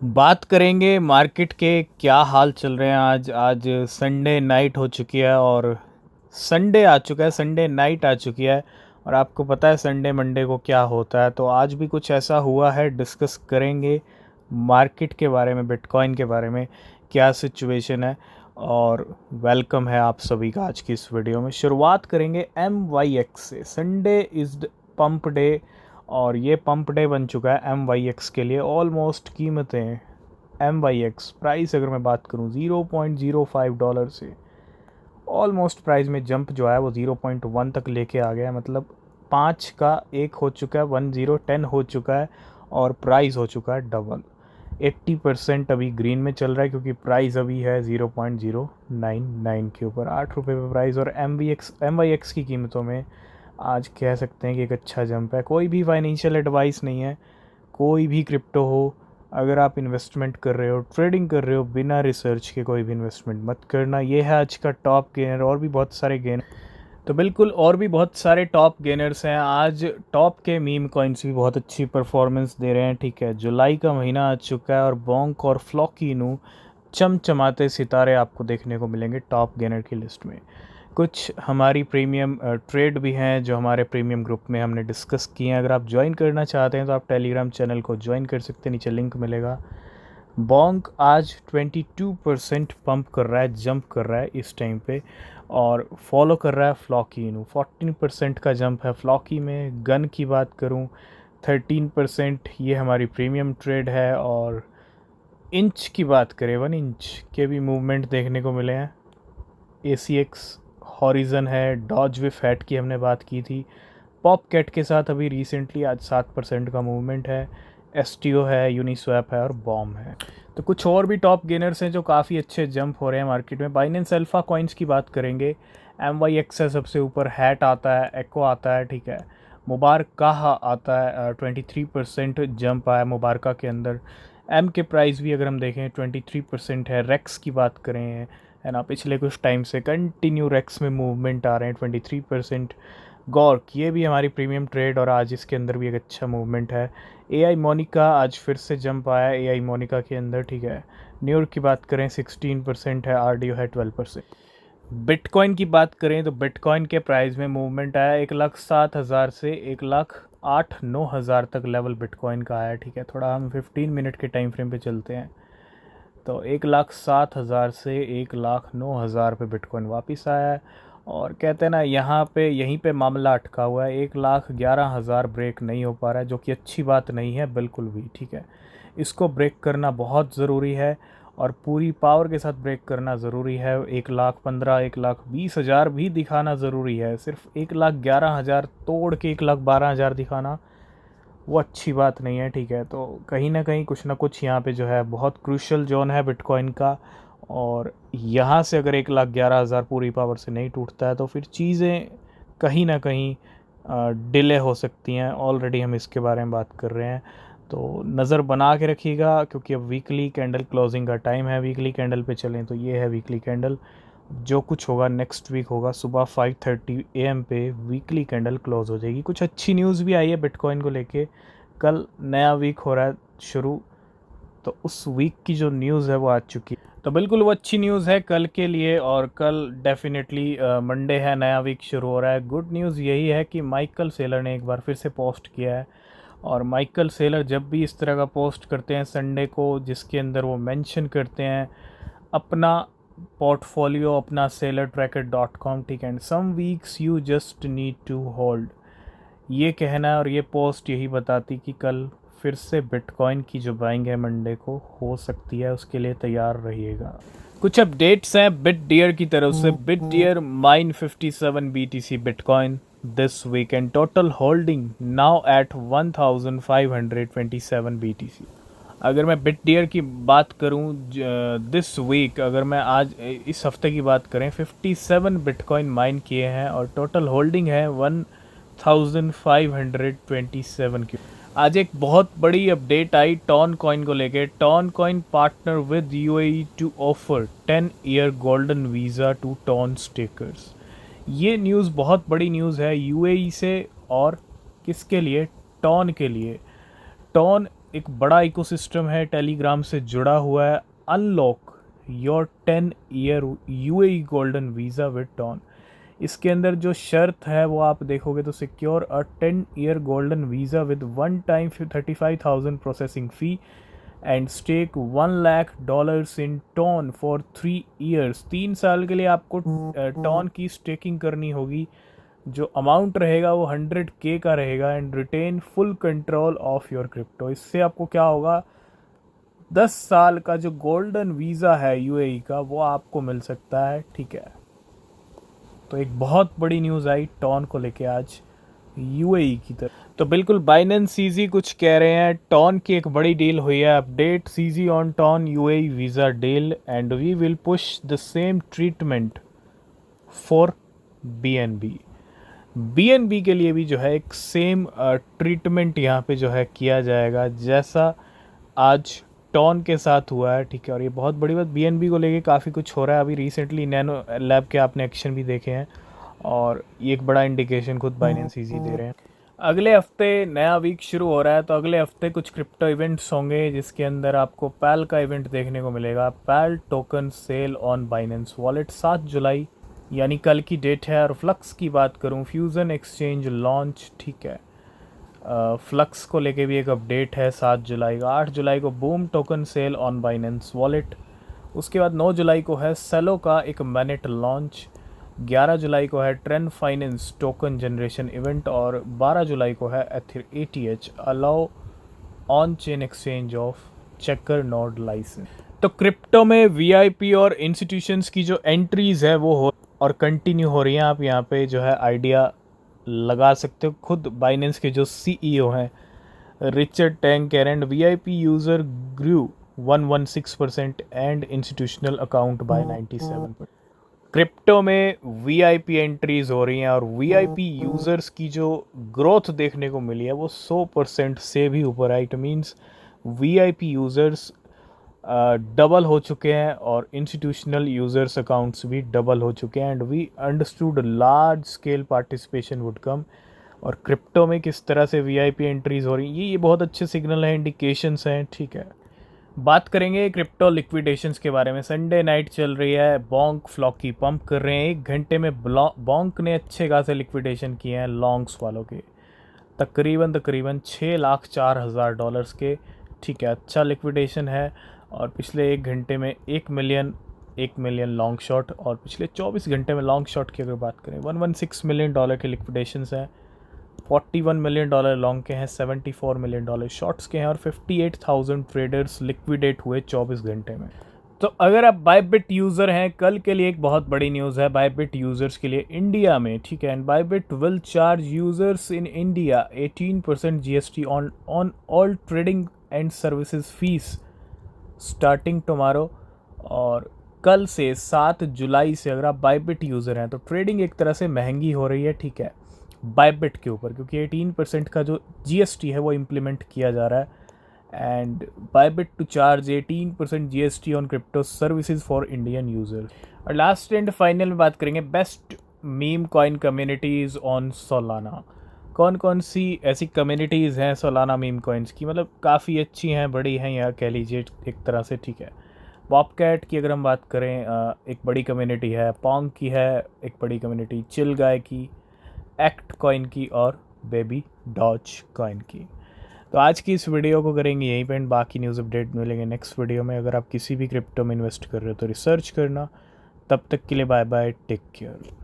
बात करेंगे मार्केट के क्या हाल चल रहे हैं। आज संडे नाइट हो चुकी है और संडे आ चुका है, संडे नाइट आ चुकी है। और आपको पता है संडे मंडे को क्या होता है, तो आज भी कुछ ऐसा हुआ है। डिस्कस करेंगे मार्केट के बारे में, बिटकॉइन के बारे में क्या सिचुएशन है। और वेलकम है आप सभी का आज की इस वीडियो में। शुरुआत करेंगे MYX से। संडे इज़ पंप डे और ये पंप डे बन चुका है MYX के लिए। ऑलमोस्ट कीमतें MYX प्राइस अगर मैं बात करूँ $0.05 से ऑलमोस्ट प्राइस में जंप जो है वो 0.1 तक लेके आ गया है। मतलब 5 का 1 हो चुका है, 10 हो चुका है और प्राइस हो चुका है डबल। 80% अभी ग्रीन में चल रहा है क्योंकि प्राइस अभी है 0.099 के ऊपर, ₹8 पे प्राइस। और MYX की कीमतों में आज कह सकते हैं कि एक अच्छा जंप है। कोई भी फाइनेंशियल एडवाइस नहीं है, कोई भी क्रिप्टो हो, अगर आप इन्वेस्टमेंट कर रहे हो, ट्रेडिंग कर रहे हो, बिना रिसर्च के कोई भी इन्वेस्टमेंट मत करना। ये है आज का टॉप गेनर। और भी बहुत सारे गेनर, तो बिल्कुल और भी बहुत सारे टॉप गेनर्स हैं आज। टॉप के मीम कॉइन्स भी बहुत अच्छी परफॉर्मेंस दे रहे हैं। ठीक है, जुलाई का महीना आ चुका है और बोंक और फ्लॉकीनू चमचमाते सितारे आपको देखने को मिलेंगे टॉप गेनर की लिस्ट में। कुछ हमारी प्रीमियम ट्रेड भी हैं जो हमारे प्रीमियम ग्रुप में हमने डिस्कस किए हैं। अगर आप ज्वाइन करना चाहते हैं तो आप टेलीग्राम चैनल को ज्वाइन कर सकते हैं, नीचे लिंक मिलेगा। बोंक आज 22% पंप कर रहा है, जंप कर रहा है इस टाइम पे। और फॉलो कर रहा है फ्लॉकी। 14% का जंप है फ्लॉकी में। गन की बात करूं 13%, ये हमारी प्रीमियम ट्रेड है। और इंच की बात करें 1 इंच के भी मूवमेंट देखने को मिले हैं। ACX हॉरिजन है, डॉज विफ हैट की हमने बात की थी। पॉप कैट के साथ अभी रिसेंटली आज 7% का मूवमेंट है। STO है, यूनिस्वैप है और बॉम है। तो कुछ और भी टॉप गेनर्स हैं जो काफ़ी अच्छे जंप हो रहे हैं मार्केट में। बाइनेंस अल्फा कॉइन्स की बात करेंगे, MYX है सबसे ऊपर, हैट आता है, एको आता है, ठीक है, मुबारका आता है। 23% जंप आया मुबारका के अंदर। एम के प्राइस भी अगर हम देखें 23% है। रेक्स की बात करें है ना, पिछले कुछ टाइम से कंटिन्यू रेक्स में मूवमेंट आ रहे हैं 23%। गॉर्क ये भी हमारी प्रीमियम ट्रेड और आज इसके अंदर भी एक अच्छा मूवमेंट है। AI मोनिका आज फिर से जंप आया AI मोनिका के अंदर, ठीक है। न्यूयॉर्क की बात करें 16% है, RDO है 12%। बिटकॉइन की बात करें तो बिटकॉइन के प्राइस में मूवमेंट आया 1,07,000 से 1,08,9,000 तक लेवल बिटकॉइन का आया, ठीक है। थोड़ा हम 15 मिनट के टाइम फ्रेम पे चलते हैं तो 1,07,000 से 1,09,000 पे बिटकॉइन वापस आया है। और कहते हैं ना, यहाँ पे यहीं पे मामला अटका हुआ है। 1,11,000 ब्रेक नहीं हो पा रहा है, जो कि अच्छी बात नहीं है बिल्कुल भी, ठीक है। इसको ब्रेक करना बहुत ज़रूरी है और पूरी पावर के साथ ब्रेक करना ज़रूरी है। 1,15,000 1,20,000 भी दिखाना ज़रूरी है। सिर्फ 1,11,000 तोड़ के 1,12,000 दिखाना वो अच्छी बात नहीं है, ठीक है। तो कहीं ना कुछ यहाँ पे जो है बहुत क्रूशल जोन है बिटकॉइन का। और यहाँ से अगर 1,11,000 पूरी पावर से नहीं टूटता है तो फिर चीज़ें कहीं ना कहीं डिले हो सकती हैं। ऑलरेडी हम इसके बारे में बात कर रहे हैं, तो नज़र बना के रखिएगा क्योंकि अब वीकली कैंडल क्लोजिंग का टाइम है। वीकली कैंडल पे चलें तो ये है वीकली कैंडल। जो कुछ होगा नेक्स्ट वीक होगा, सुबह 5:30 AM पे वीकली कैंडल क्लोज हो जाएगी। कुछ अच्छी न्यूज़ भी आई है बिटकॉइन को लेके। कल नया वीक हो रहा है शुरू, तो उस वीक की जो न्यूज़ है वो आ चुकी है। तो बिल्कुल वो अच्छी न्यूज़ है कल के लिए। और कल डेफिनेटली मंडे है, नया वीक शुरू हो रहा है। गुड न्यूज़ यही है कि माइकल सेलर ने एक बार फिर से पोस्ट किया है। और माइकल सेलर जब भी इस तरह का पोस्ट करते हैं संडे को, जिसके अंदर वो मेंशन करते हैं अपना पोर्टफोलियो, अपना sellertracker.com, ठीक है, and some weeks you just need to hold, ये कहना है। और ये पोस्ट यही बताती कि कल फिर से बिटकॉइन की जो बाइंग है मंडे को हो सकती है, उसके लिए तैयार रहिएगा। कुछ अपडेट्स हैं बिट डियर की तरफ से। Bitdeer mine 57 BTC bitcoin this week and total holding now at 1,527 BTC। अगर मैं बिट डियर की बात करूं दिस वीक, अगर मैं आज इस हफ्ते की बात करें, 57 बिटकॉइन माइन किए हैं और टोटल होल्डिंग है 1,527 की। आज एक बहुत बड़ी अपडेट आई टॉन कॉइन को लेके। TON coin partner with UAE to offer 10-year golden visa to TON stakers. ये न्यूज़ बहुत बड़ी न्यूज़ है UAE से। और किसके लिए? टॉन के लिए। टॉन एक बड़ा इकोसिस्टम है, टेलीग्राम से जुड़ा हुआ है। Unlock your 10 year UAE golden visa with TON. इसके अंदर जो शर्त है वो आप देखोगे तो secure a 10 year golden visa with one time 35,000 processing fee and stake $1 lakh in TON for 3 years. 3 साल के लिए आपको टॉन की स्टेकिंग करनी होगी। जो अमाउंट रहेगा वो 100K का रहेगा and retain full control of your crypto. इससे आपको क्या होगा, 10 साल का जो गोल्डन वीज़ा है यूएई का वो आपको मिल सकता है। ठीक है, तो एक बहुत बड़ी न्यूज़ आई टॉन को लेके आज यूएई की तरफ। तो बिल्कुल बाइनेंस सीजी कुछ कह रहे हैं, टॉन की एक बड़ी डील हुई है। Update CZ on TON UAE visa deal and we will push the same treatment for BNB. BNB के लिए भी जो है एक सेम ट्रीटमेंट यहाँ पे जो है किया जाएगा जैसा आज टॉन के साथ हुआ है। ठीक है, और ये बहुत बड़ी बात, बीएनबी को लेके काफ़ी कुछ हो रहा है अभी रिसेंटली। नैनो लैब के आपने एक्शन भी देखे हैं और ये एक बड़ा इंडिकेशन खुद बाइनेंस सीजी दे रहे हैं। अगले हफ्ते नया वीक शुरू हो रहा है, तो अगले हफ्ते कुछ क्रिप्टो इवेंट्स होंगे जिसके अंदर आपको पैल का इवेंट देखने को मिलेगा। PAL token sale on Binance wallet 7 जुलाई यानी कल की डेट है। और फ्लक्स की बात करूं, फ्यूज़न एक्सचेंज लॉन्च। ठीक है, फ्लक्स को लेके भी एक अपडेट है 7 जुलाई का। 8 जुलाई को boom token sale on Binance wallet. उसके बाद 9 जुलाई को है सेलो का एक मैनेट लॉन्च। 11 जुलाई को है trend finance token generation event. और 12 जुलाई को है ATH allow on chain exchange of checker node licence. तो क्रिप्टो में वीआईपी और इंस्टीट्यूशंस की जो एंट्रीज है वो हो और कंटिन्यू हो रही हैं। आप यहाँ पे जो है आइडिया लगा सकते हो। खुद बाइनेंस के जो सीईओ हैं रिचर्ड टैंग कह रहे हैं VIP user grew 116% and institutional account by 97%। Crypto में वीआईपी एंट्रीज हो रही हैं और वीआईपी यूज़र्स की जो ग्रोथ देखने को मिली है वो 100% से भी ऊपर है। It means VIP users double हो चुके हैं और इंस्टीट्यूशनल यूज़र्स अकाउंट्स भी डबल हो चुके हैं and we understood large scale participation would come. और क्रिप्टो में किस तरह से वीआईपी एंट्रीज हो रही हैं ये बहुत अच्छे सिग्नल हैं, इंडिकेशंस हैं। ठीक है, बात करेंगे क्रिप्टो लिक्विडेशंस के बारे में। संडे नाइट चल रही है, बॉन्क फ्लॉकी पंप कर रहे हैं। 1 घंटे में बॉन्क ने अच्छे खासे लिक्विडेशन किए हैं लॉन्ग्स वालों के, तकरीबन $6,04,000 के। ठीक है, अच्छा लिक्विडेशन है। और पिछले 1 घंटे में 1 मिलियन लॉन्ग शॉट और पिछले 24 घंटे में लॉन्ग शॉट की अगर बात करें $116 मिलियन के लिक्विडेशंस हैं। $41 मिलियन लॉन्ग के हैं, $74 मिलियन शॉर्ट्स के हैं और 58,000 ट्रेडर्स लिक्विडेट हुए 24 घंटे में। तो अगर आप बायबिट यूज़र हैं, कल के लिए एक बहुत बड़ी न्यूज़ है बायबिट यूज़र्स के लिए इंडिया में। ठीक है, and Bybit will charge users in India 18% GST on all trading and services fees starting tomorrow. और कल से 7 जुलाई से अगर आप बायबिट यूज़र हैं तो ट्रेडिंग एक तरह से महंगी हो रही है। ठीक है, बायबिट के ऊपर, क्योंकि 18% का जो जीएसटी है वो इम्प्लीमेंट किया जा रहा है and Bybit to charge 18% GST on crypto services for Indian users. और लास्ट एंड फाइनल में बात करेंगे best meme coin communities on Solana. कौन कौन सी ऐसी कम्युनिटीज़ हैं सोलाना मीम कॉइन्स की, मतलब काफ़ी अच्छी हैं, बड़ी हैं या कह लीजिए एक तरह से। ठीक है, पॉपकैट की अगर हम बात करें एक बड़ी कम्युनिटी है, पोंग की है एक बड़ी कम्युनिटी, चिल गाय की, एक्ट कॉइन की और बेबी डॉज कॉइन की। तो आज की इस वीडियो को करेंगे यहीं पे एंड बाकी न्यूज़ अपडेट मिलेंगे नेक्स्ट वीडियो में। अगर आप किसी भी क्रिप्टो में इन्वेस्ट कर रहे हो तो रिसर्च करना। तब तक के लिए बाय बाय, टेक केयर।